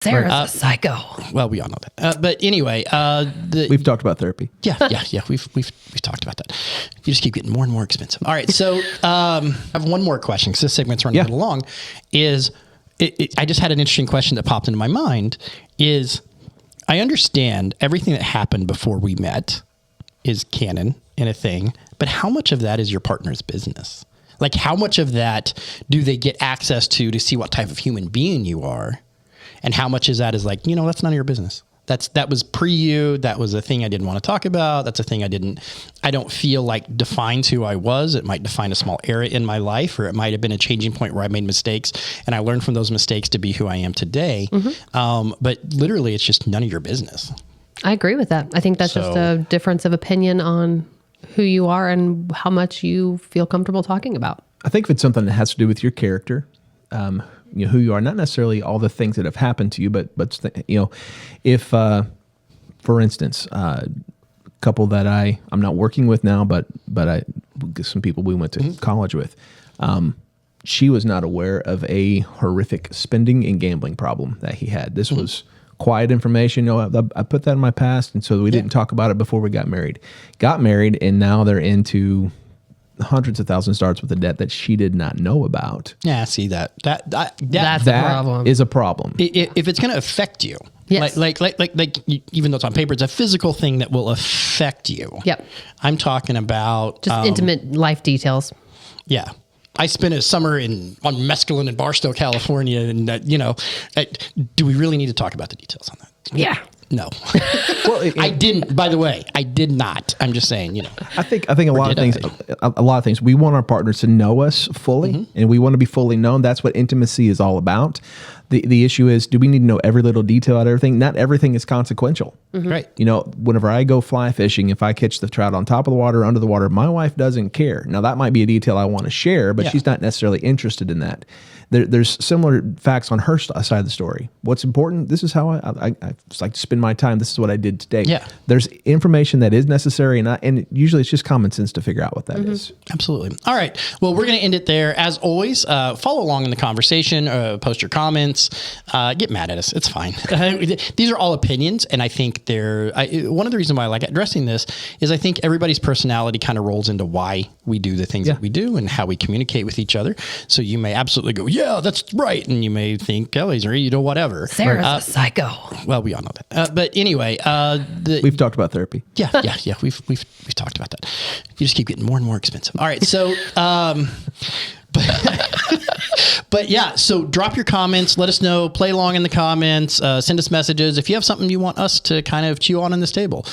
Sarah's a psycho. Well, we all know that. But anyway, we've talked about therapy. Yeah. We've talked about that. You just keep getting more and more expensive. All right. So I have one more question because this segment's running a little long. I just had an interesting question that popped into my mind. I understand everything that happened before we met is canon and a thing, but how much of that is your partner's business? Like, how much of that do they get access to see what type of human being you are? And how much is that is like, that's none of your business. That was pre-you. That was a thing I didn't want to talk about. That's a thing I don't feel like defines who I was. It might define a small era in my life, or it might have been a changing point where I made mistakes and I learned from those mistakes to be who I am today. But literally it's just none of your business. I agree with that. I think that's just a difference of opinion on who you are and how much you feel comfortable talking about. I think if it's something that has to do with your character, who you are, not necessarily all the things that have happened to you, but if, for instance, a couple that I'm not working with now, but some people we went to college with, she was not aware of a horrific spending and gambling problem that he had. This was quiet information. I put that in my past, and so we didn't talk about it before we got married. Got married, and now they're into hundreds of thousands of dollars with a debt that she did not know about. Yeah, see that's a problem. Is a problem. If it's going to affect you, like even though it's on paper, it's a physical thing that will affect you. Yep. I'm talking about just intimate life details. Yeah. I spent a summer on mescaline in Barstow, California, and do we really need to talk about the details on that? Yeah. No. Well, I didn't. By the way, I did not. I'm just saying. I think a lot of things. We want our partners to know us fully, and we want to be fully known. That's what intimacy is all about. The issue is, do we need to know every little detail about everything? Not everything is consequential. Right. Whenever I go fly fishing, if I catch the trout on top of the water or under the water, my wife doesn't care. Now, that might be a detail I want to share, but she's not necessarily interested in that. There's similar facts on her side of the story. What's important, this is how I just like to spend my time. This is what I did today. Yeah. There's information that is necessary, and usually it's just common sense to figure out what that is. Absolutely. All right. Well, we're going to end it there. As always, follow along in the conversation, post your comments, get mad at us. It's fine. These are all opinions, and I think one of the reasons why I like addressing this is I think everybody's personality kind of rolls into why we do the things that we do and how we communicate with each other. So you may absolutely go, yeah, that's right. And you may think Kelly's or whatever. Sarah's a psycho. Well, we all know that. But anyway, we've talked about therapy. Yeah. We've talked about that. You just keep getting more and more expensive. All right. So, but yeah, so drop your comments. Let us know. Play along in the comments. Send us messages if you have something you want us to kind of chew on this table.